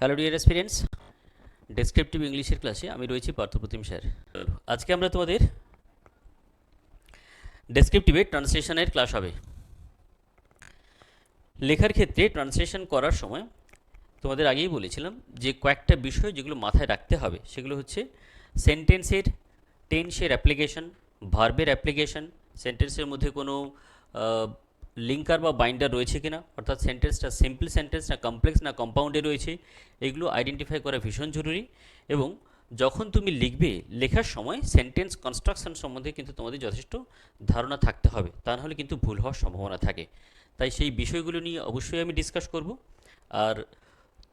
Hello dear experience descriptive ইংলিশের ক্লাসে আমি রয়েছি পার্থপ্রতিম স্যার। আজকে আমরা তোমাদের ডেসক্রিপটিভের ট্রান্সলেশনের ক্লাস হবে। লেখার ক্ষেত্রে ট্রান্সলেশন করার সময় তোমাদের আগেই বলেছিলাম যে কয়েকটা বিষয় যেগুলো মাথায় রাখতে হবে সেগুলো হচ্ছে সেন্টেন্সের টেন্সের অ্যাপ্লিকেশন, ভার্বের অ্যাপ্লিকেশন, সেন্টেন্সের মধ্যে কোনো লিঙ্কার বা বাইন্ডার রয়েছে কিনা, অর্থাৎ সেন্টেন্সটা সিম্পল সেন্টেন্স না কমপ্লেক্স না কম্পাউন্ডে রয়েছে, এগুলো আইডেন্টিফাই করা ভীষণ জরুরি। এবং যখন তুমি লিখবে, লেখার সময় সেন্টেন্স কনস্ট্রাকশন সম্বন্ধে কিন্তু তোমাদের যথেষ্ট ধারণা থাকতে হবে, তা নাহলে কিন্তু ভুল হওয়ার সম্ভাবনা থাকে। তাই সেই বিষয়গুলো নিয়ে অবশ্যই আমি ডিসকাস করব। আর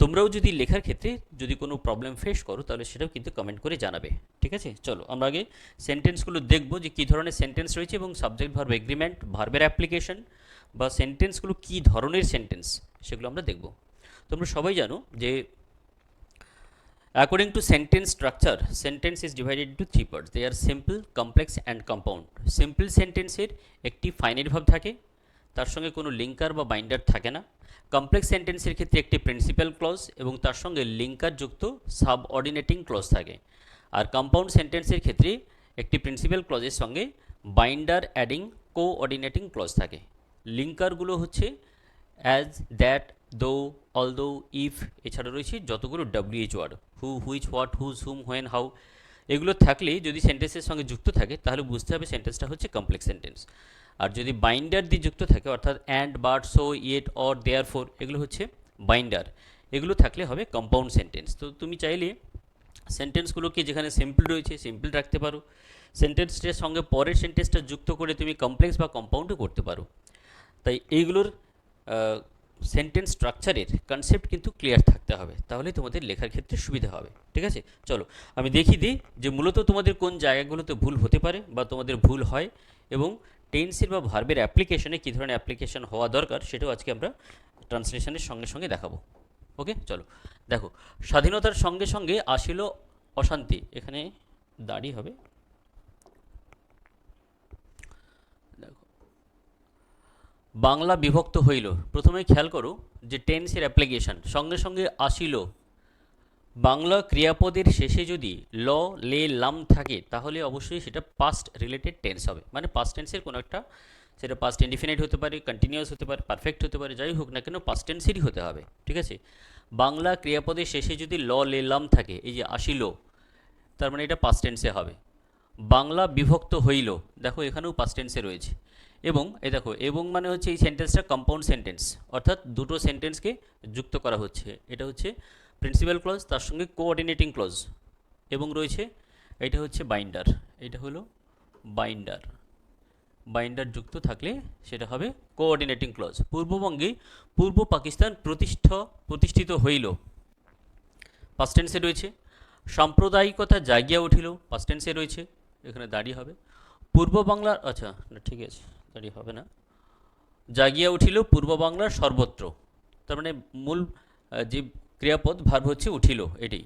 তোমরাও যদি লেখার ক্ষেত্রে যদি কোনো প্রবলেম ফেস করো তাহলে সেটাও কিন্তু কমেন্ট করে জানাবে। ঠিক আছে, চলো আমরা আগে সেন্টেন্সগুলো দেখব যে কী ধরনের সেন্টেন্স রয়েছে এবং সাবজেক্ট ভার্ব এগ্রিমেন্ট, ভার্বের অ্যাপ্লিকেশন বা সেন্টেন্সগুলো কী ধরনের সেন্টেন্স সেগুলো আমরা দেখব। তোমরা সবাই জানো যে according to sentence structure, sentence is divided into three parts. They are simple, complex and compound. Simple sentence এর একটি ফাইনাইট ভার্ব থাকে, তার সঙ্গে কোনো লিঙ্কার বা বাইন্ডার থাকে না। কমপ্লেক্স সেন্টেন্সের ক্ষেত্রে একটি প্রিন্সিপাল ক্লজ এবং তার সঙ্গে লিঙ্কার যুক্ত সাবঅর্ডিনেটিং ক্লজ থাকে। আর কম্পাউন্ড সেন্টেন্সের ক্ষেত্রে একটি প্রিন্সিপাল ক্লজের সঙ্গে বাইন্ডার অ্যাডিং কোঅর্ডিনেটিং ক্লজ থাকে। লিঙ্কারগুলো হচ্ছে as, that, though, although, if, এছাড়া রয়েছে যতগুলো WH word, who, which, what, whose, whom, when, how, এগুলো থাকলে যদি সেন্টেন্সের সঙ্গে যুক্ত থাকে তাহলে বুঝতে হবে সেন্টেন্সটা হচ্ছে কমপ্লেক্স সেন্টেন্স। আর যদি বাইন্ডার দিয়ে যুক্ত থাকে অর্থাৎ and, but, so, yet, or, therefore, এগুলো হচ্ছে বাইন্ডার, এগুলো থাকলে হবে কম্পাউন্ড সেন্টেন্স। তো তুমি চাইলে সেন্টেন্সগুলোকে যেখানে সিম্পল রয়েছে সিম্পল রাখতে পারো, সেন্টেন্সটার সঙ্গে পরের সেন্টেন্সটা যুক্ত করে তুমি কমপ্লেক্স বা কম্পাউন্ডও করতে পারো। তাই এইগুলোর সেন্টেন্স স্ট্রাকচারের কনসেপ্ট কিন্তু ক্লিয়ার থাকতে হবে, তাহলে তোমাদের লেখার ক্ষেত্রে সুবিধা হবে। ঠিক আছে, চলো আমি দেখিয়ে দিই যে মূলত তোমাদের কোন জায়গাগুলোতে ভুল হতে পারে বা তোমাদের ভুল হয় এবং টেন্সের বা ভার্বের অ্যাপ্লিকেশনে কী ধরনের অ্যাপ্লিকেশন হওয়া দরকার সেটাও আজকে আমরা ট্রান্সলেশনের সঙ্গে সঙ্গে দেখাবো। ওকে, চলো দেখো। স্বাধীনতার সঙ্গে সঙ্গে আসিল অশান্তি, এখানে দাড়ি হবে। দেখো, বাংলা বিভক্ত হইল, প্রথমে খেয়াল করো যে টেন্সের অ্যাপ্লিকেশন সঙ্গে সঙ্গে আসিল। বাংলা ক্রিয়াপদের শেষে যদি ল, লে, লাম থাকে তাহলে অবশ্যই সেটা পাস্ট রিলেটেড টেন্স হবে, মানে পাস্ট টেন্সের কোনো একটা, সেটা পাস্ট ইনডিফিনিট হতে পারে, কন্টিনিউয়াস হতে পারে, পারফেক্ট হতে পারে, যাই হোক না কেন পাস্ট টেন্সেরই হতে হবে। ঠিক আছে, বাংলা ক্রিয়াপদের শেষে যদি ল, লে, লাম থাকে, এই যে আসিল, তার মানে এটা পাস্ট টেন্সে হবে। বাংলা বিভক্ত হইল, দেখো এখানেও পাস্ট টেন্সে রয়েছে। এবং এই দেখো, এবং মানে হচ্ছে এই সেন্টেন্সটা কম্পাউন্ড সেন্টেন্স, অর্থাৎ দুটো সেন্টেন্সকে যুক্ত করা হচ্ছে। এটা হচ্ছে প্রিন্সিপাল ক্লজ, তার সঙ্গে কোঅর্ডিনেটিং ক্লজ, এবং রয়েছে এটা হচ্ছে বাইন্ডার, এটা হলো বাইন্ডার। বাইন্ডার যুক্ত থাকলে সেটা হবে কোঅর্ডিনেটিং ক্লজ। পূর্ববঙ্গে পূর্ব পাকিস্তান প্রতিষ্ঠিত হইল, পাস্ট টেন্সে রয়েছে। সাম্প্রদায়িকতা জাগিয়া উঠিল, পাস্ট টেন্সে রয়েছে, এখানে দাঁড়িয়ে হবে। পূর্ব বাংলার, আচ্ছা না ঠিক আছে, দাঁড়িয়ে হবে না, জাগিয়া উঠিল পূর্ব বাংলার সর্বত্র, তার মানে মূল যে ক্রিয়াপদ ভার্ব হচ্ছে উঠিল, এটি।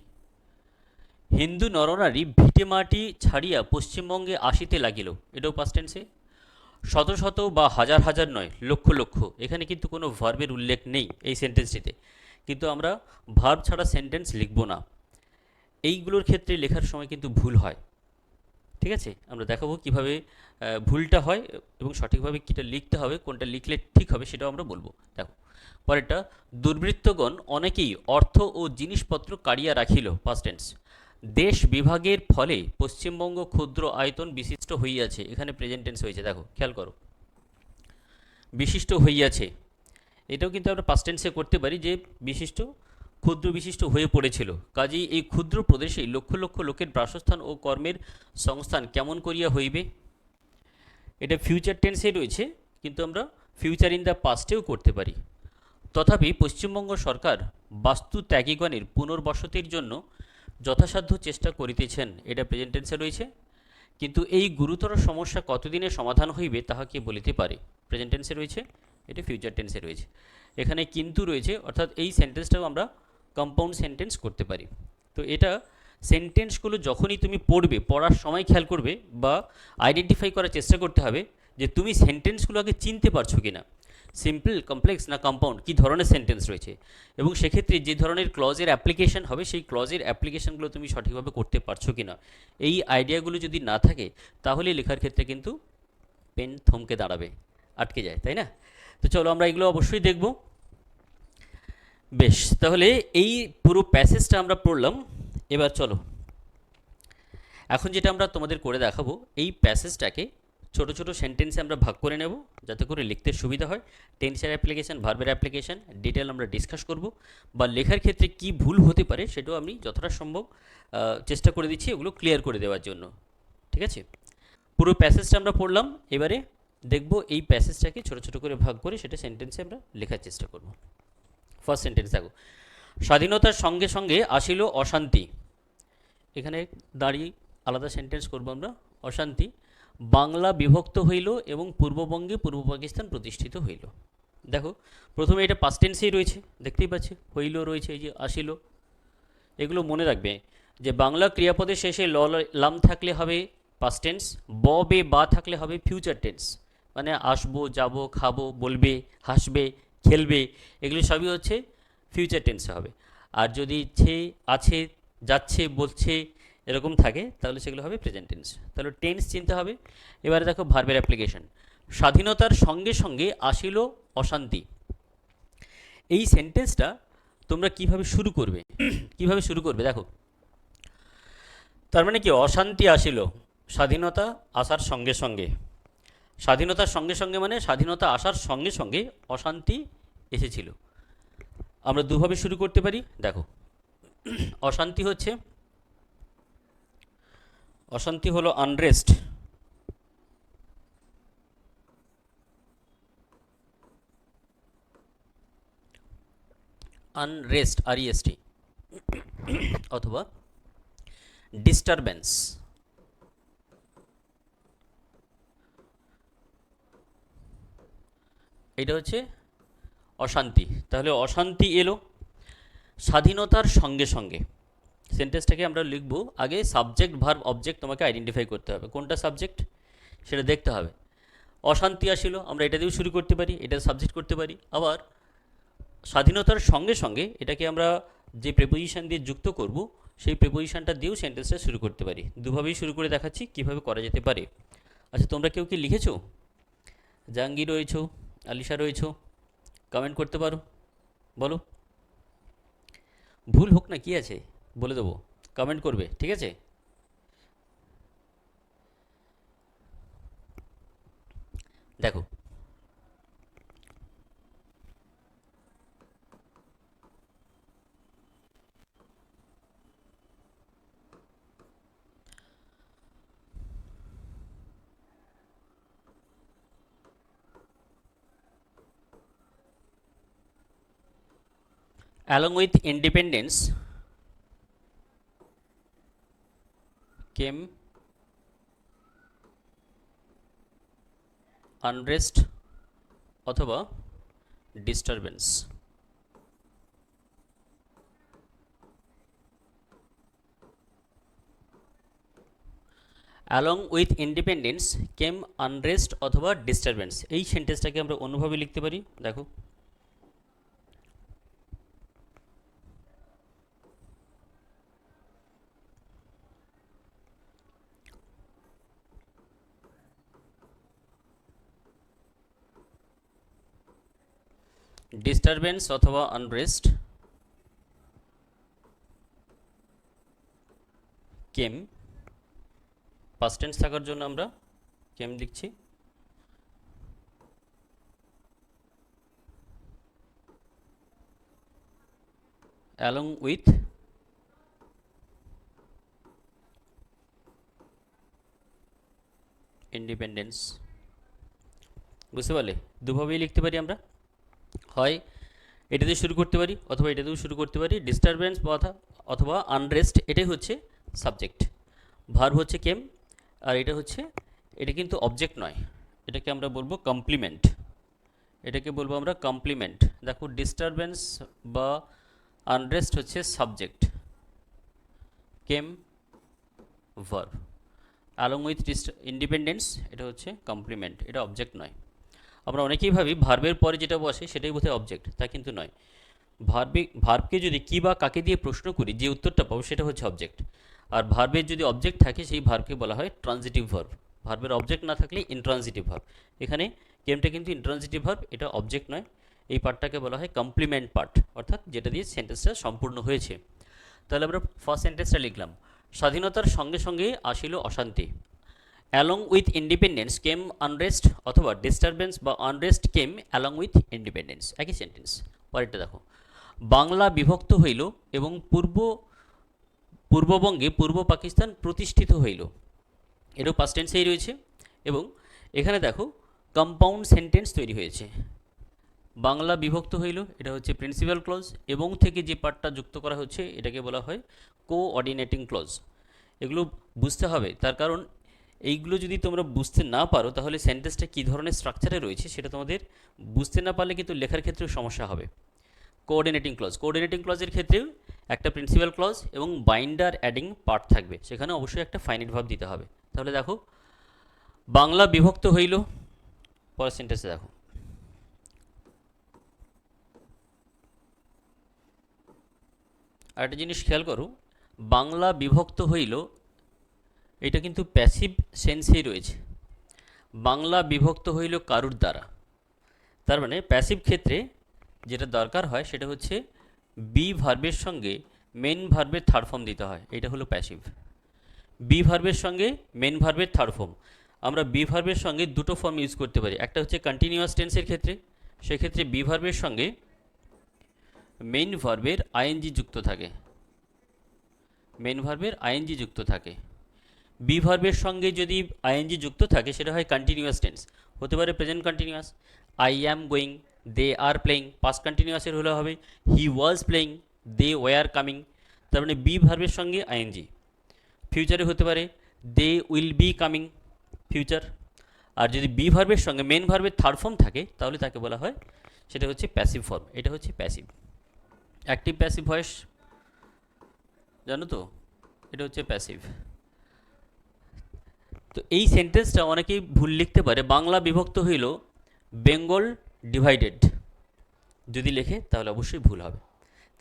হিন্দু নরনারী ভিটে মাটি ছাড়িয়া পশ্চিমবঙ্গে আসিতে লাগিল, এটাও পাস্ট টেন্সে। শত শত বা হাজার হাজার নয়, লক্ষ লক্ষ, এখানে কিন্তু কোনো ভার্বের উল্লেখ নেই এই সেন্টেন্সটিতে, কিন্তু আমরা ভার্ব ছাড়া সেন্টেন্স লিখব না। এইগুলোর ক্ষেত্রে লেখার সময় কিন্তু ভুল হয়। ঠিক আছে, আমরা দেখাবো কিভাবে ভুলটা হয় এবং সঠিকভাবে কীটা লিখতে হবে, কোনটা লিখলে ঠিক হবে সেটাও আমরা বলবো। দেখো পরেরটা, দুর্বৃত্তগণ অনেকেই অর্থ ও জিনিসপত্র কাড়িয়া রাখিল, পাস্ট টেন্স। দেশ বিভাগের ফলে পশ্চিমবঙ্গ ক্ষুদ্র আয়তন বিশিষ্ট হইয়াছে, এখানে প্রেজেন্ট টেন্স হয়েছে, দেখো খেয়াল করো, বিশিষ্ট হইয়াছে, এটাও কিন্তু আমরা পাস্ট টেন্সে করতে পারি যে বিশিষ্ট, ক্ষুদ্র বিশিষ্ট হয়ে পড়েছিল। কাজেই এই ক্ষুদ্র প্রদেশে লক্ষ লক্ষ লোকের বাসস্থান ও কর্মের সংস্থান কেমন করিয়া হইবে, এটা ফিউচার টেন্সে রয়েছে, কিন্তু আমরা ফিউচার ইন দ্য পাস্টেও করতে পারি। তথাপি পশ্চিমবঙ্গ সরকার বাস্তু ত্যাগীগণের পুনর্বসতির জন্য যথাসাধ্য চেষ্টা করিতেছেন, এটা প্রেজেন্ট টেন্সে রয়েছে, কিন্তু এই গুরুতর সমস্যা কতদিনে সমাধান হইবে তাহা কে বলিতে পারে, প্রেজেন্ট টেন্সে রয়েছে, এটা ফিউচার টেন্সে রয়েছে। এখানে কিন্তু রয়েছে, অর্থাৎ এই সেন্টেন্সটাও আমরা কম্পাউন্ড সেন্টেন্স করতে পারি। তো এটা সেন্টেন্সগুলো যখনই তুমি পড়বে, পড়ার সময় খেয়াল করবে বা আইডেন্টিফাই করার চেষ্টা করতে হবে যে তুমি সেন্টেন্সগুলো আগে চিনতে পারছো কিনা। সিম্পল, কমপ্লেক্স না কম্পাউন্ড, কী ধরনের সেন্টেন্স রয়েছে, এবং সেক্ষেত্রে যে ধরনের ক্লজের অ্যাপ্লিকেশন হবে সেই ক্লজের অ্যাপ্লিকেশনগুলো তুমি সঠিকভাবে করতে পারছো কি না, এই আইডিয়াগুলো যদি না থাকে তাহলে লেখার ক্ষেত্রে কিন্তু পেন থমকে দাঁড়াবে, আটকে যায়, তাই না? তো চলো আমরা এগুলো অবশ্যই দেখব। বেশ, তাহলে এই পুরো প্যাসেজটা আমরা পড়লাম। এবার চলো এখন যেটা আমরা তোমাদের করে দেখাবো, এই প্যাসেজটাকে ছোট ছোট সেন্টেন্সে আমরা ভাগ করে নেব যাতে করে লিখতে সুবিধা হয়। টেন্সের অ্যাপ্লিকেশন, ভার্বের অ্যাপ্লিকেশন ডিটেল আমরা ডিসকাস করব, বা লেখার ক্ষেত্রে কি ভুল হতে পারে সেটাও আমি যতটা সম্ভব চেষ্টা করে দিচ্ছি এগুলো ক্লিয়ার করে দেওয়ার জন্য। ঠিক আছে, পুরো প্যাসেজটা আমরা পড়লাম, এবারে দেখব এই প্যাসেজটাকে ছোট ছোট করে ভাগ করে সেটা সেন্টেন্সে আমরা লেখার চেষ্টা করব। ফার্স্ট সেন্টেন্স দেখো, স্বাধীনতার সঙ্গে সঙ্গে আসিল অশান্তি। এখানে দাঁড়িয়ে আলাদা সেন্টেন্স করব আমরা। অশান্তি, বাংলা বিভক্ত হইল এবং পূর্ববঙ্গে পূর্ব পাকিস্তান প্রতিষ্ঠিত হইল। দেখো প্রথমে এটা পাস্ট টেন্সেই রয়েছে, দেখতেই পাচ্ছি, হইল রয়েছে, এই যে আসিল। এগুলো মনে রাখবে যে বাংলা ক্রিয়াপদের শেষে ল লাম থাকলে হবে পাস্ট টেন্স, ব বে বা থাকলে হবে ফিউচার টেন্স, মানে আসবো, যাব, খাবো, বলবে, হাসবে, খেলবে, এগুলো সবই হচ্ছে ফিউচার টেন্সে হবে। আর যদি ছে, আছে, যাচ্ছে, বলছে এরকম থাকে তাহলে সেগুলো হবে প্রেজেন্ট টেন্স। তাহলে টেন্স চিনতে হবে। এবারে দেখো ভার্বের অ্যাপ্লিকেশন, স্বাধীনতার সঙ্গে সঙ্গে আসিল অশান্তি। এই সেন্টেন্সটা তোমরা কিভাবে শুরু করবে কিভাবে শুরু করবে দেখো, তার মানে কি, অশান্তি আসিল স্বাধীনতা আসার সঙ্গে সঙ্গে। স্বাধীনতার সঙ্গে সঙ্গে মানে স্বাধীনতা আসার সঙ্গে সঙ্গে অশান্তি এসেছিল। আমরা দুভাবে শুরু করতে পারি। দেখো, অশান্তি হচ্ছে, অশান্তি হলো আনরেস্ট, আনরেস্ট REST, অথবা ডিস্টারবেন্স। এটা হচ্ছে অশান্তি। তাহলে অশান্তি এলো স্বাধীনতার সঙ্গে সঙ্গে। সেন্টেন্সটাকে আমরা লিখব, আগে সাবজেক্ট ভার্ব অবজেক্ট তোমাকে আইডেন্টিফাই করতে হবে, কোনটা সাবজেক্ট সেটা দেখতে হবে। অশান্তি আসিল, আমরা এটা দিয়েও শুরু করতে পারি, এটা সাবজেক্ট করতে পারি। আবার স্বাধীনতার সঙ্গে সঙ্গে এটাকে আমরা যে প্রিপোজিশন দিয়ে যুক্ত করব সেই প্রিপোজিশনটা দিয়েও সেন্টেন্সটা শুরু করতে পারি। দুভাবেই শুরু করে দেখাচ্ছি কিভাবে করা যেতে পারে। আচ্ছা, তোমরা কেউ কি লিখেছো? জাহাঙ্গীর রয়েছো, আলিশা রয়েছো, কমেন্ট করতে পারো, বলো। ভুল হোক না, কি আছে, বলে দেবো, কমেন্ট করবে, ঠিক আছে? দেখো, along with independence came unrest অথবা disturbance. Along with independence came unrest অথবা ডিস্টারবেন্স, এই সেন্টেন্সটাকে আমরা অন্যভাবে লিখতে পারি। দেখো, ডিস্টারবেন্স অথবা আনরেস্ট কেম, পাস্ট টেন্স থাকার জন্য আমরা কেম লিখছি, অ্যালং উইথ ইন্ডিপেন্ডেন্স। বুঝতে পারলে, দুভাবেই লিখতে পারি আমরা, হয় এটা দিয়ে শুরু করতে পারি অথবা এটা দিয়েও শুরু করতে পারি। ডিস্টারবেন্স অথবা আনরেস্ট এটাই হচ্ছে সাবজেক্ট, ভার্ব হচ্ছে কেম, আর এটা হচ্ছে, এটা কিন্তু অবজেক্ট নয়, এটাকে আমরা বলবো কমপ্লিমেন্ট, এটাকে বলবো আমরা কমপ্লিমেন্ট। দেখো, ডিস্টারবেন্স বা আনরেস্ট হচ্ছে subject, came verb, along with independence এটা হচ্ছে কমপ্লিমেন্ট, এটা অবজেক্ট নয়। আমরা অনেকেই ভাবি ভার্বের পরে যেটা বসে সেটাই বোধহয় অবজেক্ট, তা কিন্তু নয়। ভার্বকে যদি কী বা কাকে দিয়ে প্রশ্ন করি যে উত্তরটা পাবো সেটা হচ্ছে অবজেক্ট। আর ভার্বের যদি অবজেক্ট থাকে সেই ভার্বকে বলা হয় ট্রানজিটিভ ভার্ব। ভার্বের অবজেক্ট না থাকলে ইনট্রানজিটিভ ভার্ব। এখানে কেমটা কিন্তু ইনট্রানজিটিভ ভার্ব, এটা অবজেক্ট নয়। এই পার্টটাকে বলা হয় কমপ্লিমেন্ট পার্ট, অর্থাৎ যেটা দিয়ে সেন্টেন্সটা সম্পূর্ণ হয়েছে। তাহলে আমরা ফার্স্ট সেন্টেন্সটা লিখলাম, স্বাধীনতার সঙ্গে সঙ্গে আসিল অশান্তি। Along with independence came unrest, অথবা ডিস্টারবেন্স বা unrest came along with independence, একই সেন্টেন্স। পরেরটা দেখো, বাংলা বিভক্ত হইল এবং পূর্ববঙ্গে পূর্ব পাকিস্তান প্রতিষ্ঠিত হইল। এরও পাস্ট টেন্সেই রয়েছে এবং এখানে দেখো কম্পাউন্ড সেন্টেন্স তৈরি হয়েছে। বাংলা বিভক্ত হইল, এটা হচ্ছে প্রিন্সিপাল ক্লজ, এবং থেকে যে পার্টটা যুক্ত করা হচ্ছে এটাকে বলা হয় কোঅর্ডিনেটিং ক্লজ। এগুলো বুঝতে হবে, তার কারণ এইগুলো যদি তোমরা বুঝতে না পারো তাহলে সেন্টেন্সটা কী ধরনের স্ট্রাকচারে রয়েছে সেটা তোমাদের বুঝতে না পারলে কিন্তু লেখার ক্ষেত্রেও সমস্যা হবে। কোঅর্ডিনেটিং ক্লজের ক্ষেত্রেও একটা প্রিন্সিপাল ক্লজ এবং বাইন্ডার অ্যাডিং পার্ট থাকবে, সেখানে অবশ্যই একটা ফাইনাইট ভার্ব দিতে হবে। তাহলে দেখো, বাংলা বিভক্ত হইল, পরের সেন্টেন্সে দেখো, আরেকটা জিনিস খেয়াল করো, বাংলা বিভক্ত হইল এটা কিন্তু প্যাসিভ সেন্সেই রয়েছে। বাংলা বিভক্ত হইল কারুর দ্বারা, তার মানে প্যাসিভ ক্ষেত্রে যেটা দরকার হয় সেটা হচ্ছে বি ভার্বের সঙ্গে মেন ভার্বের থার্ড ফর্ম দিতে হয়, এটা হলো প্যাসিভ। বি ভার্বের সঙ্গে মেন ভার্বের থার্ড ফর্ম। আমরা বি ভার্বের সঙ্গে দুটো ফর্ম ইউজ করতে পারি, একটা হচ্ছে কন্টিনিউয়াস টেন্সের ক্ষেত্রে, সেক্ষেত্রে বি ভার্বের সঙ্গে মেন ভার্বের আইএনজি যুক্ত থাকে, মেন ভার্বের আইএনজি যুক্ত থাকে। বি ভার্বের সঙ্গে যদি আইএনজি যুক্ত থাকে সেটা হয় কন্টিনিউয়াস টেন্স, হতে পারে present continuous, I am going, they are playing. Past কন্টিনিউয়াসের হলে হবে he was playing, they were coming. তার মানে বি ভার্বের সঙ্গে আইএনজি। ফিউচারে হতে পারে they will be coming, future. আর যদি বি ভার্বের সঙ্গে মেন ভার্বের থার্ড ফর্ম থাকে তাহলে তাকে বলা হয়, সেটা হচ্ছে প্যাসিভ ফর্ম। এটা হচ্ছে প্যাসিভ। অ্যাক্টিভ প্যাসিভ ভয়েস জানো তো, এটা হচ্ছে প্যাসিভ। তো এই সেন্টেন্সটা অনেকেই ভুল লিখতে পারে, বাংলা বিভক্ত হইল বেঙ্গল ডিভাইডেড, যদি লেখে তাহলে অবশ্যই ভুল হবে,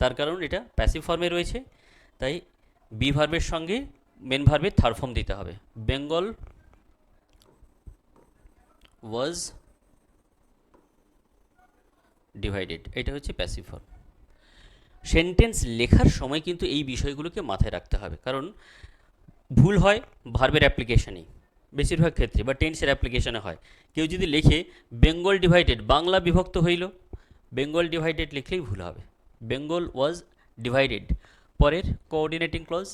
তার কারণ এটা প্যাসিভ ফর্মে রয়েছে, তাই বি ভার্বের সঙ্গে মেন ভার্বের থার্ড ফর্ম দিতে হবে। বেঙ্গল ওয়াজ ডিভাইডেড, এটা হচ্ছে প্যাসিভ ফর্ম। সেন্টেন্স লেখার সময় কিন্তু এই বিষয়গুলোকে মাথায় রাখতে হবে, কারণ ভুল হয় ভার্বের অ্যাপ্লিকেশনেই বেশিরভাগ ক্ষেত্রে, বা টেন্সের অ্যাপ্লিকেশনে হয়। কেউ যদি লেখে বেঙ্গল ডিভাইডেড, বাংলা বিভক্ত হইল, বেঙ্গল ডিভাইডেড লিখলেই ভুল হবে। বেঙ্গল ওয়াজ ডিভাইডেড, পরের কোঅর্ডিনেটিং ক্লজ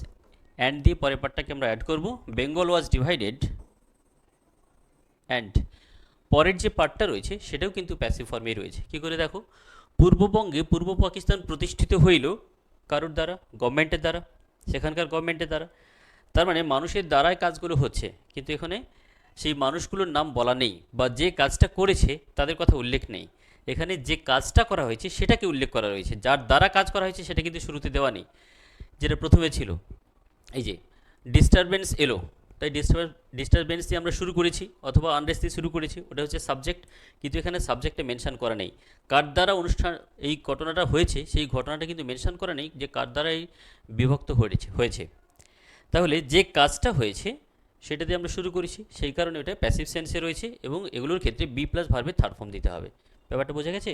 অ্যান্ড দিয়ে পরের পার্টটাকে আমরা অ্যাড করব, বেঙ্গল ওয়াজ ডিভাইডেড অ্যান্ড পরের যে পার্টটা রয়েছে সেটাও কিন্তু প্যাসিভ ফর্মেই রয়েছে। কী করে দেখো, পূর্ববঙ্গে পূর্ব পাকিস্তান প্রতিষ্ঠিত হইল কারোর দ্বারা, গভর্নমেন্টের দ্বারা, সেখানকার গভর্নমেন্টের দ্বারা। তার মানে মানুষের দ্বারাই কাজগুলো হচ্ছে, কিন্তু এখানে সেই মানুষগুলোর নাম বলা নেই, বা যে কাজটা করেছে তাদের কথা উল্লেখ নেই। এখানে যে কাজটা করা হয়েছে সেটাকে উল্লেখ করা রয়েছে, যার দ্বারা কাজ করা হয়েছে সেটা কিন্তু শুরুতে দেওয়া নেই, যেটা প্রথমে ছিল। এই যে ডিস্টারবেন্স এলো, তাই ডিস্টারবেন্স দিয়ে আমরা শুরু করেছি, অথবা আনরেস্ট দিয়ে শুরু করেছি, ওটা হচ্ছে সাবজেক্ট, কিন্তু এখানে সাবজেক্টে মেনশন করা নেই। কার দ্বারা অনুষ্ঠান এই ঘটনাটা হয়েছে সেই ঘটনাটা কিন্তু মেনশন করা নেই যে কার দ্বারা এই বিভক্ত হয়েছে। তাহলে যে কাজটা হয়েছে সেটা দিয়ে আমরা শুরু করেছি, সেই কারণে ওটা প্যাসিভ সেন্সে রয়েছে, এবং এগুলোর ক্ষেত্রে বি প্লাস ভার্বের থার্ড ফর্ম দিতে হবে। ব্যাপারটা বোঝা গেছে?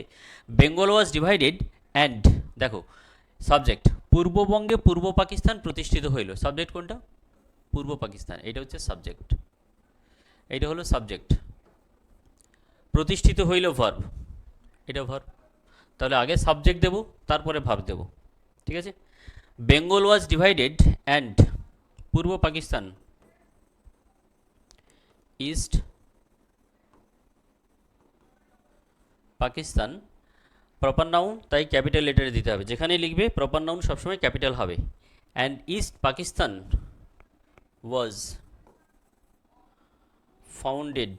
বেঙ্গল ওয়াজ ডিভাইডেড অ্যান্ড, দেখো সাবজেক্ট, পূর্ববঙ্গে পূর্ব পাকিস্তান প্রতিষ্ঠিত হইল, সাবজেক্ট কোনটা? পূর্ব পাকিস্তান, এটা হচ্ছে সাবজেক্ট, এটা হলো সাবজেক্ট। প্রতিষ্ঠিত হইল ভার্ব, এটা ভার্ব। তাহলে আগে সাবজেক্ট দেব, তারপরে ভার্ব দেব, ঠিক আছে? বেঙ্গল ওয়াজ divided and Purba Pakistan, east Pakistan, proper noun, তাই ক্যাপিটাল লেটারে দিতে হবে, যেখানেই লিখবে প্রপার নাউন সবসময় ক্যাপিটাল হবে। And east Pakistan was founded,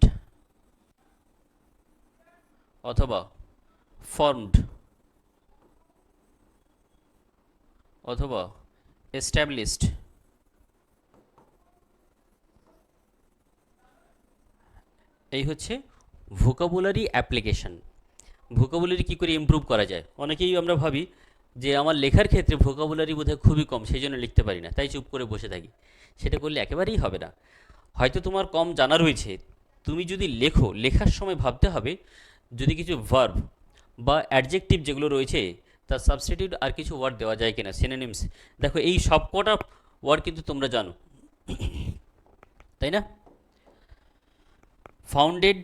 অথবা ফর্মড, অথবা এস্টাবলিশড, এই হচ্ছে ভোকাবুলারি অ্যাপ্লিকেশন। ভোকাবুলারি কী করে ইমপ্রুভ করা যায়? অনেকেই আমরা ভাবি যে আমার লেখার ক্ষেত্রে ভোকাবুলারি বোধহয় খুবই কম, সেই জন্য লিখতে পারি না, তাই চুপ করে বসে থাকি। সেটা করলে একেবারেই হবে না। হয়তো তোমার কম জানা রয়েছে, তুমি যদি লেখো, লেখার সময় ভাবতে হবে যদি কিছু ভার্ব বা অ্যাডজেক্টিভ যেগুলো রয়েছে তার সাবস্টিটিউট আর কিছু ওয়ার্ড দেওয়া যায় কিনা, সিনোনিমস। দেখো এই সবকটা ওয়ার্ড কিন্তু তোমরা জানো, তাই না? ফাউন্ডেড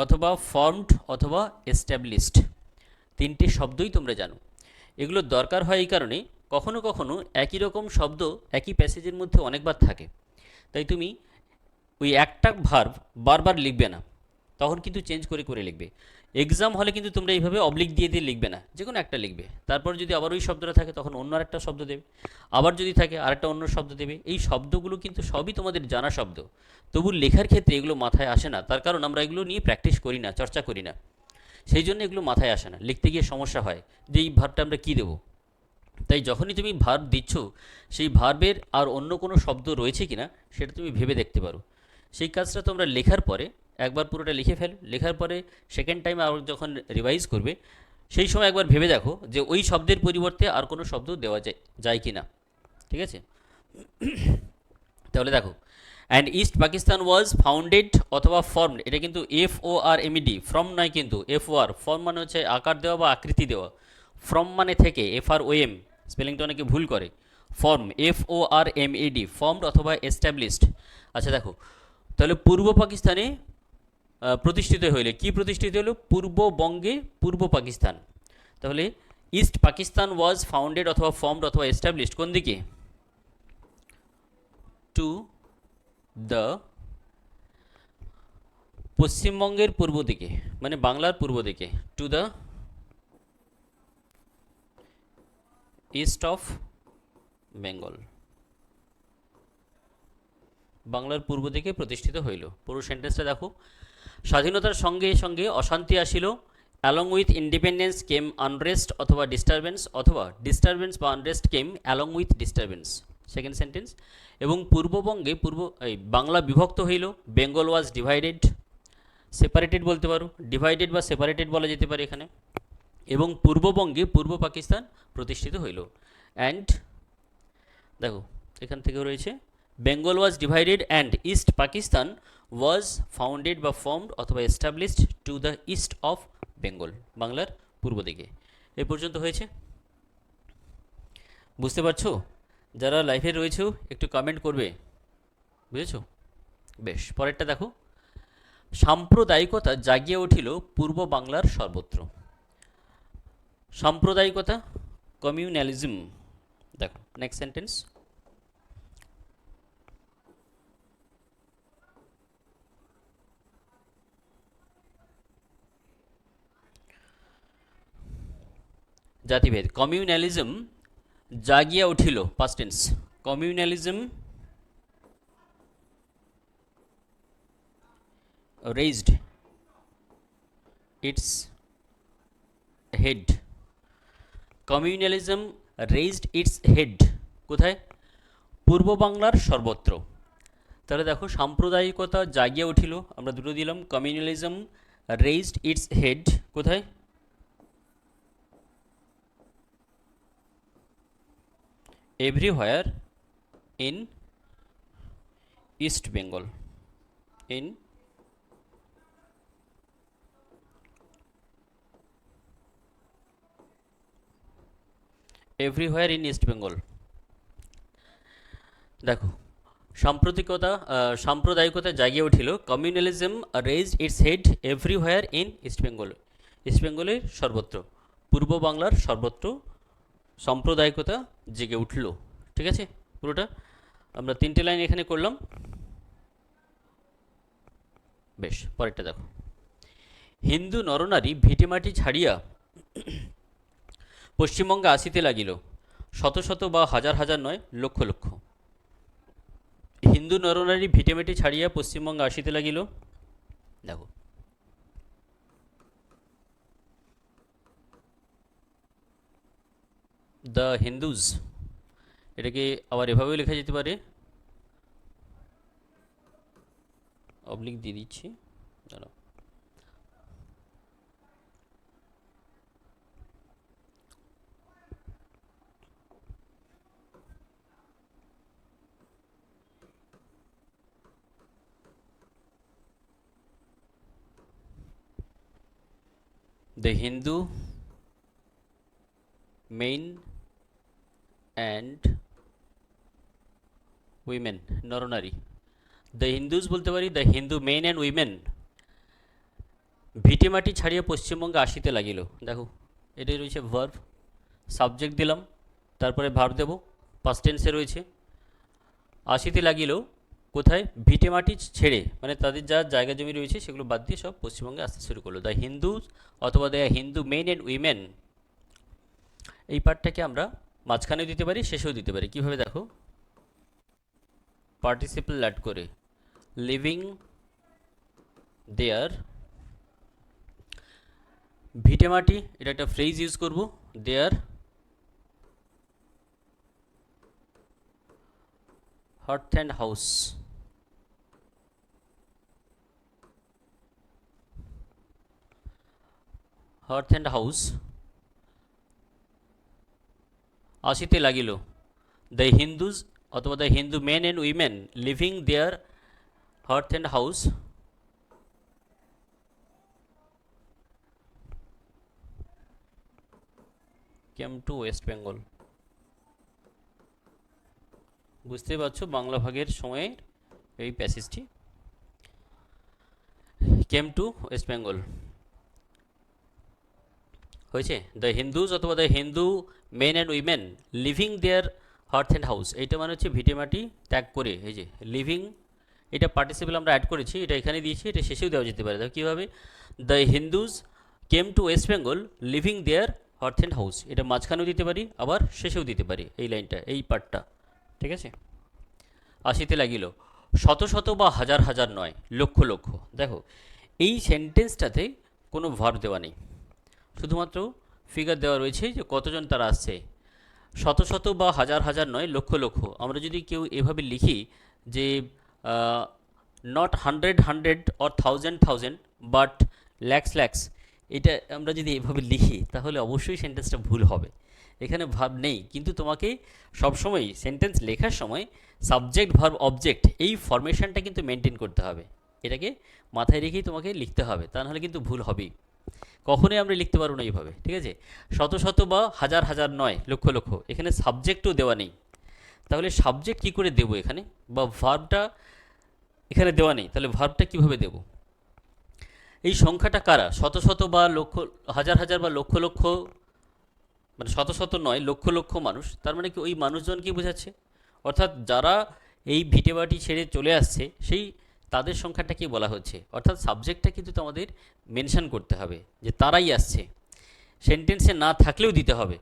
অথবা ফর্মড অথবা এস্টাবলিশড, তিনটে শব্দই তোমরা জানো। এগুলো দরকার হয় এই কারণে কখনো কখনো একই রকম শব্দ একই প্যাসেজের মধ্যে অনেকবার থাকে, তাই তুমি ওই একটা ভার্ব বারবার লিখবে না, তখন কিন্তু চেঞ্জ করে করে লিখবে। এক্সাম হলে কিন্তু তোমরা এইভাবে অবলিক দিয়ে দিয়ে লিখবে না, যে কোনো একটা লিখবে, তারপর যদি আবার ওই শব্দটা থাকে তখন অন্য আরেকটা শব্দ দেবে, আবার যদি থাকে আরেকটা অন্য শব্দ দেবে। এই শব্দগুলো কিন্তু সবই তোমাদের জানা শব্দ, তবু লেখার ক্ষেত্রে এগুলো মাথায় আসে না, তার কারণ আমরা এগুলো নিয়ে প্র্যাকটিস করি না, চর্চা করি না, সেই জন্য এগুলো মাথায় আসে না, লিখতে গিয়ে সমস্যা হয় যে এই ভার্বটা আমরা কী দেবো। তাই যখনই তুমি ভার্ব দিচ্ছ, সেই ভার্বের আর অন্য কোনো শব্দ রয়েছে কিনা সেটা তুমি ভেবে দেখতে পারো। সেই কাজটা তোমরা লেখার পরে একবার পুরোটা লিখে ফেলো, লেখার পরে সেকেন্ড টাইম আবার যখন রিভাইজ করবে সেই সময় একবার ভেবে দেখো যে ওই শব্দের পরিবর্তে আর কোনো শব্দ দেওয়া যায় কি না। ঠিক আছে? তাহলে দেখো, and east Pakistan was founded অথবা ফর্মড, এটা কিন্তু FORMED, ফ্রম নয় কিন্তু FOR। ফর্ম মানে হচ্ছে আকার দেওয়া বা আকৃতি দেওয়া, ফ্রম মানে থেকে, FROM, স্পেলিংটা অনেকে ভুল করে। ফর্ম, FORMED, ফর্মড অথবা এস্টাবলিশড। আচ্ছা দেখো, তাহলে পূর্ব পাকিস্তানে প্রতিষ্ঠিত হইলে, কি প্রতিষ্ঠিত হলো? পূর্ববঙ্গে পূর্ব পাকিস্তান। তাহলে ইস্ট পাকিস্তান ওয়াজ ফাউন্ডেড অথবা ফর্মড অথবা এস্টাবলিশড কোন দিকে? টু দ্য, পশ্চিমবঙ্গের পূর্ব দিকে, মানে বাংলার পূর্ব দিকে, to the east of Bengal, বাংলার পূর্ব দিকে প্রতিষ্ঠিত হইল। পুরো সেন্টেন্সটা দেখো, স্বাধীনতার সঙ্গে সঙ্গে অশান্তি আসিল, along with independence came unrest অথবা ডিস্টারবেন্স, অথবা ডিস্টারবেন্স বা unrest came along with disturbance, second sentence. এবং পূর্ববঙ্গে বাংলা বিভক্ত হইল, বেঙ্গল ওয়াজ ডিভাইডেড, সেপারেটেড বলতে পারো, ডিভাইডেড বা সেপারেটেড বলা যেতে পারে এখানে। এবং পূর্ববঙ্গে পূর্ব পাকিস্তান প্রতিষ্ঠিত হইল। অ্যান্ড দেখো এখান থেকে রয়েছে, বেঙ্গল ওয়াজ divided and east Pakistan was founded বা ফর্মড অথবা established to the east of Bengal, বাংলার পূর্ব দিকে। এ পর্যন্ত হয়েছে, বুঝতে পারছো? যারা লাইভে রয়েছে একটু কমেন্ট করবে, বুঝেছো? বেশ, পরেরটা দেখো, সাম্প্রদায়িকতা জাগিয়ে উঠিল পূর্ব বাংলার সর্বত্র। সাম্প্রদায়িকতা, কমিউনালিজম। দেখো নেক্সট সেন্টেন্স, জাতিভেদ, কমিউনালিজম জাগিয়া উঠিল, past tense, communalism raised its head, communalism raised its head, কোথায়? পূর্ব বাংলার সর্বত্র। তাহলে দেখো, সাম্প্রদায়িকতা জাগিয়ে উঠিল, আমরা দুটো দিলাম, কমিউনালিজম raised its head, কোথায়? Everywhere in east Bengal, in everywhere in east Bengal. দেখো, সাম্প্রদায়িকতা জাগিয়ে উঠিল, communalism raised it's head everywhere in east Bengal, east বেঙ্গলের সর্বত্র, পূর্ব বাংলার সর্বত্র সাম্প্রদায়িকতা জেগে উঠল। ঠিক আছে? পুরোটা আমরা তিনটে লাইন এখানে করলাম। বেশ, পরেরটা দেখো, হিন্দু নরনারী ভিটেমাটি ছাড়িয়া পশ্চিমবঙ্গে আসিতে লাগিল, শত শত বা হাজার হাজার নয়, লক্ষ লক্ষ। হিন্দু নরনারী ভিটেমাটি ছাড়িয়া পশ্চিমবঙ্গে আসিতে লাগিল। দেখো, দ্য হিন্দুজ, এটাকে আবার এভাবেও লেখা যেতে পারে, অবলিক দিয়ে দিচ্ছি, দাঁড়াও, the Hindu men and women, নরনারী। দ্য হিন্দুজ বলতে পারি the Hindu men and women ভিটেমাটি ছাড়িয়ে পশ্চিমবঙ্গে আসিতে লাগিল। দেখো এটাই রয়েছে ভার্ব, সাবজেক্ট দিলাম, তারপরে ভার্ব দেব, পাস্ট টেন্সে রয়েছে। আসিতে লাগিল কোথায়? ভিটেমাটি ছেড়ে, মানে তাদের যা জায়গা জমি রয়েছে সেগুলো বাদ দিয়ে সব পশ্চিমবঙ্গে আসতে শুরু করলো। দ্য হিন্দুজ অথবা the Hindu men and women, এই পার্টটাকে আমরা মাঝখানেও দিতে পারি, শেষেও দিতে পারি। কীভাবে দেখো, পার্টিসিপল অ্যাড করে লিভিং দেয়ার, ভিটেমাটি এটা একটা ফ্রেজ ইউজ করব, their hearth and house, hearth and house আসিতে লাগিল। দ্য হিন্দুজ অথবা the Hindu men and women living their hearth and house came to West Bengal. বুঝতে পারছো বাংলা ভাগের সময়ে এই প্যাসেজটি, কেম টু ওয়েস্ট বেঙ্গল হয়েছে। দ্য হিন্দুজ অথবা the Hindu men and women living their hearth and house, এইটা মানে হচ্ছে ভিটেমাটি ত্যাগ করে। এই যে লিভিং, এটা পার্টিসিপল আমরা অ্যাড করেছি, এটা এখানে দিয়েছি, এটা শেষেও দেওয়া যেতে পারে। দেখো কীভাবে, the Hindus came to West Bengal living their hearth and house, এটা মাঝখানেও দিতে পারি আবার শেষেও দিতে পারি, এই লাইনটা, এই পার্টটা, ঠিক আছে। আসিতে লাগিল শত শত বা হাজার হাজার নয়, লক্ষ লক্ষ। দেখো এই সেন্টেন্সটাতে কোনো ভার্ব দেওয়া নেই, শুধুমাত্র ফিগার দেওয়া রয়েছে যে কতজন তারা আসছে। শত শত বা হাজার হাজার নয়, লক্ষ লক্ষ। আমরা যদি কেউ এভাবে লিখি যে not hundred hundred or thousand thousand but lakhs lakhs, এটা আমরা যদি এভাবে লিখি তাহলে অবশ্যই সেন্টেন্সটা ভুল হবে। এখানে ভার্ব নেই, কিন্তু তোমাকে সবসময় সেন্টেন্স লেখার সময় সাবজেক্ট ভার্ব অবজেক্ট এই ফরমেশনটা কিন্তু মেনটেন করতে হবে, এটাকে মাথায় রেখেই তোমাকে লিখতে হবে, তা নাহলে কিন্তু ভুল হবেই। কখনোই আমরা লিখতে পারবো না এইভাবে, ঠিক আছে। শত শত বা হাজার হাজার নয়, লক্ষ লক্ষ, এখানে সাবজেক্টও দেওয়া নেই, তাহলে সাবজেক্ট কী করে দেবো এখানে, বা ভার্বটা এখানে দেওয়া নেই, তাহলে ভার্বটা কীভাবে দেব? এই সংখ্যাটা কারা? শত শত বা লক্ষ, হাজার হাজার বা লক্ষ লক্ষ, মানে শত শত নয়, লক্ষ লক্ষ মানুষ, তার মানে কি ওই মানুষজন কি বোঝাচ্ছে? অর্থাৎ যারা এই ভিটেমাটি ছেড়ে চলে আসছে সেই তাদের সংখ্যাটাকে বলা হচ্ছে, অর্থাৎ সাবজেক্টটা কিন্তু তোমাদের মেনশন করতে হবে যে তারাই আসছে, সেন্টেন্সে না থাকলেও দিতে হবে।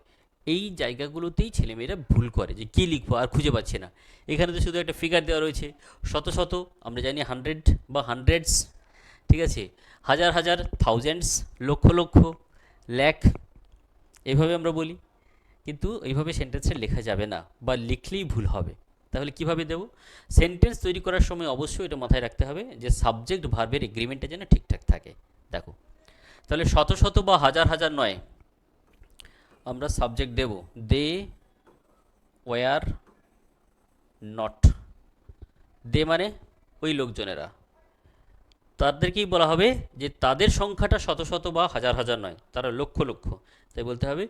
এই জায়গাগুলোতেই ছেলেমেয়েরা ভুল করে যে কী লিখবো আর খুঁজে পাচ্ছে না। এখানে তো শুধু একটা ফিগার দেওয়া রয়েছে, শত শত আমরা জানি হান্ড্রেড বা হান্ড্রেডস, ঠিক আছে, হাজার হাজার থাউজেন্ডস, লক্ষ লক্ষ, ল্যাক, এভাবে আমরা বলি, কিন্তু এইভাবে সেন্টেন্সে লেখা যাবে না, বা লিখলেই ভুল হবে। তাহলে কিভাবে দেব? সেন্টেন্স তৈরি করার সময় অবশ্যই এটা মাথায় রাখতে হবে যে সাবজেক্ট ভার্বের এগ্রিমেন্টটা যেন ঠিকঠাক থাকে। দেখো তাহলে শত শত বা হাজার হাজার নয়, আমরা সাবজেক্ট দেব দে ওয়ার নট। দে মানে ওই লোকজনেরা, তাদেরকেই বলা হবে যে তাদের সংখ্যাটা শত শত বা হাজার হাজার নয়, তারা লক্ষ লক্ষ। তাই বলতে হবে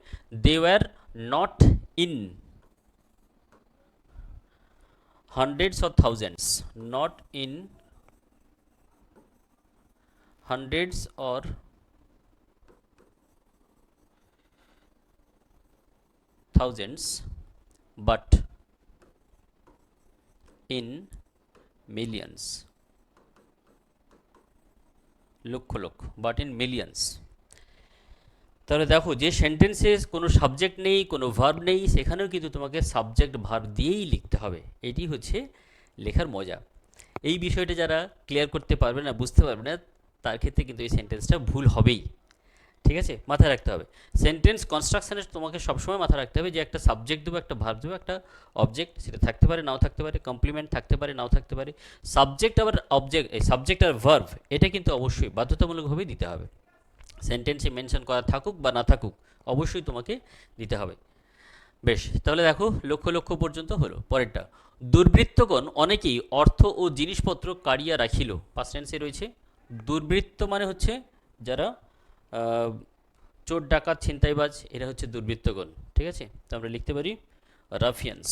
they were not in hundreds or thousands, not in hundreds or thousands, but in millions, lakh lakh, but in millions. তাহলে দেখো যে সেন্টেন্সে কোনো সাবজেক্ট নেই, কোনো ভার্ব নেই, সেখানেও কিন্তু তোমাকে সাবজেক্ট ভার্ব দিয়েই লিখতে হবে। এটি হচ্ছে লেখার মজা। এই বিষয়টা যারা ক্লিয়ার করতে পারবে না, বুঝতে পারবে না, তার ক্ষেত্রে কিন্তু এই সেন্টেন্সটা ভুল হবেই, ঠিক আছে, মাথায় রাখতে হবে। সেন্টেন্স কনস্ট্রাকশানে তোমাকে সবসময় মাথায় রাখতে হবে যে একটা সাবজেক্ট দেবো, একটা ভার্ব দেবো, একটা অবজেক্ট, সেটা থাকতে পারে নাও থাকতে পারে, কমপ্লিমেন্ট থাকতে পারে নাও থাকতে পারে। সাবজেক্ট আবার অবজেক্ট, এই সাবজেক্ট আর ভার্ব এটা কিন্তু অবশ্যই বাধ্যতামূলকভাবেই দিতে হবে। সেন্টেন্সে মেনশন করা থাকুক বা না থাকুক, অবশ্যই তোমাকে দিতে হবে। বেশ, তাহলে দেখো লক্ষ লক্ষ পর্যন্ত হলো। পরেরটা, দুর্বৃত্তগণ অনেকেই অর্থ ও জিনিসপত্র কাড়িয়া রাখিল। পাস্ট টেন্সে রয়েছে। দুর্বৃত্ত মানে হচ্ছে যারা চোর ডাকাত ছিনতাইবাজ এরা হচ্ছে দুর্বৃত্তগণ। ঠিক আছে, তো আমরা লিখতে পারি রাফিয়ানস।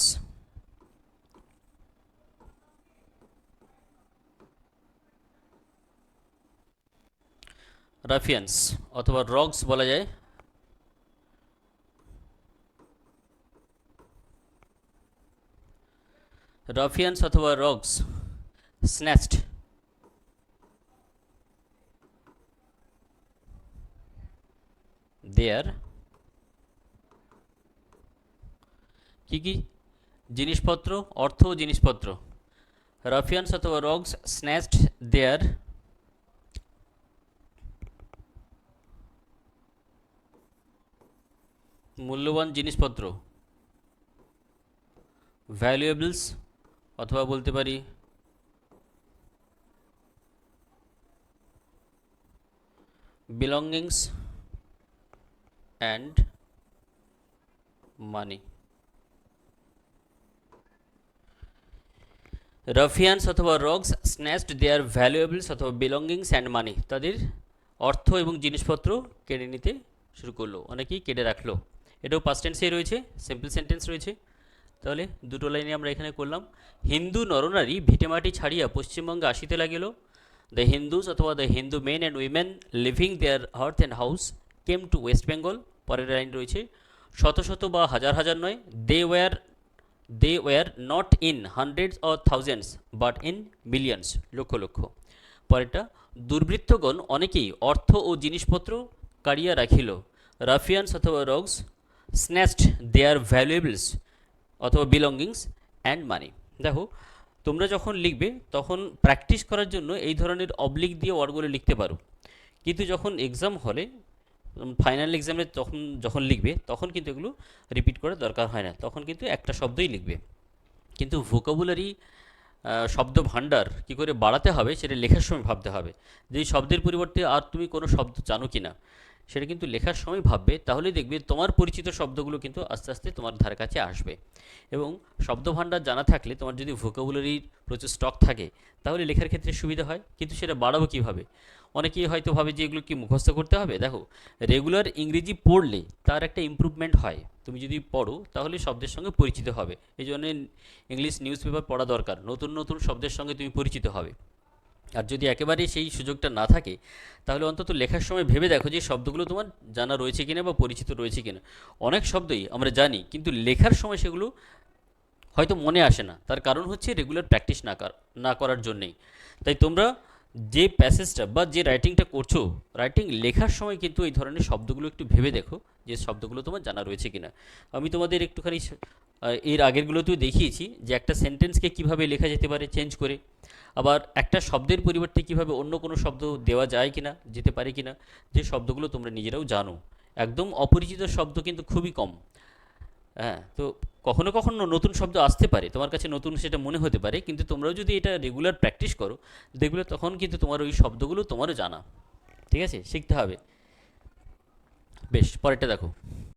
রাফিয়ানস অথবা রগস বলা যায়। রাফিয়ানস অথবা রগস স্ন্যাচড দেয়ার কি কি জিনিসপত্র, অর্থ ও জিনিসপত্র। রাফিয়ানস অথবা রগস স্ন্যাচড দেয়ার মূল্যবান জিনিসপত্র, ভ্যালুয়েবলস অথবা বলতে পারি বিলঙ্গিংস অ্যান্ড মানি। রাফিয়ানস অথবা রগস স্ন্যাচড দেয়ার ভ্যালুয়েবলস অথবা বিলঙ্গিংস অ্যান্ড মানি, তাদের অর্থ এবং জিনিসপত্র কেড়ে নিতে শুরু করলো, অনেকেই কেটে রাখলো। এটাও পাস্ট টেন্সেই রয়েছে, সিম্পল সেন্টেন্স রয়েছে। তাহলে দুটো লাইনে আমরা এখানে করলাম। হিন্দু নরনারী ভিটেমাটি ছাড়িয়া পশ্চিমবঙ্গে আসিতে লাগিল। দ্য হিন্দুস অথবা the Hindu men and women living their hearth and house came to West Bengal. পরের লাইন রয়েছে শত শত বা হাজার হাজার নয়, they were not in hundreds or thousands but in millions, লক্ষ লক্ষ। পরেরটা দুর্বৃত্তগণ অনেকেই অর্থ ও জিনিসপত্র কাড়িয়া রাখিল। রাফিয়ানস অথবা রগস স্ন্যাচড দেয়ার ভ্যালুয়েবলস অথবা বিলঙ্গিংস অ্যান্ড মানি। দেখো, তোমরা যখন লিখবে তখন প্র্যাকটিস করার জন্য এই ধরনের অবলিক দিয়ে ওয়ার্ডগুলো লিখতে পারো, কিন্তু যখন এক্সাম হলে ফাইনাল এক্সামে যখন লিখবে তখন কিন্তু এগুলো রিপিট করার দরকার হয় না, তখন কিন্তু একটা শব্দই লিখবে। কিন্তু ভোকাবুলারি শব্দ ভাণ্ডার কী করে বাড়াতে হবে সেটা লেখার সময় ভাবতে হবে। যে শব্দের পরিবর্তে আর তুমি কোনো শব্দ জানো কি না সেটা কিন্তু লেখার সময় ভাববে, তাহলেই দেখবে তোমার পরিচিত শব্দগুলো কিন্তু আস্তে আস্তে তোমার ধারে কাছে আসবে। এবং শব্দ ভাণ্ডার জানা থাকলে তোমার যদি ভোকাবুলারির প্রচুর স্টক থাকে তাহলে লেখার ক্ষেত্রে সুবিধা হয়। কিন্তু সেটা বাড়াবো কীভাবে? অনেকেই হয়তো ভাবে যে এগুলো কি মুখস্থ করতে হবে। দেখো, রেগুলার ইংরেজি পড়লে তার একটা ইমপ্রুভমেন্ট হয়। তুমি যদি পড়ো তাহলে শব্দের সঙ্গে পরিচিত হবে। এই জন্য ইংলিশ নিউজ পেপার পড়া দরকার, নতুন নতুন শব্দের সঙ্গে তুমি পরিচিত হবে। আর যদি একেবারেই সেই সুযোগটা না থাকে তাহলে অন্তত লেখার সময় ভেবে দেখো যে শব্দগুলো তোমার জানা রয়েছে কিনা বা পরিচিত রয়েছে কিনা। অনেক শব্দই আমরা জানি কিন্তু লেখার সময় সেগুলো হয়তো মনে আসে না, তার কারণ হচ্ছে রেগুলার প্র্যাকটিস না করার জন্যেই। তাই তোমরা যে প্যাসেজটা বা যে রাইটিংটা করছো, রাইটিং লেখার সময় কিন্তু এই ধরনের শব্দগুলো একটু ভেবে দেখো যে শব্দগুলো তোমার জানা রয়েছে কিনা। আমি তোমাদের একটুখানি এর আগেরগুলোতেও দেখিয়েছি যে একটা সেন্টেন্সকে কিভাবে লেখা যেতে পারে চেঞ্জ করে, আবার একটা শব্দের পরিবর্তে কিভাবে অন্য কোনো শব্দ দেওয়া যায় কিনা, যেতে পারে কিনা, যে শব্দগুলো তোমরা নিজেরাও জানো। একদম অপরিচিত শব্দ কিন্তু খুবই কম। হ্যাঁ, তো কখনো কখনো নতুন শব্দ আসতে পারে, তোমার কাছে নতুন সেটা মনে হতে পারে, কিন্তু তোমরাও যদি এটা রেগুলার প্র্যাকটিস করো দেখবে তখন কিন্তু তোমার ওই শব্দগুলো তোমারও জানা। ঠিক আছে, শিখতে হবে। বেশ, পরেরটা দেখো।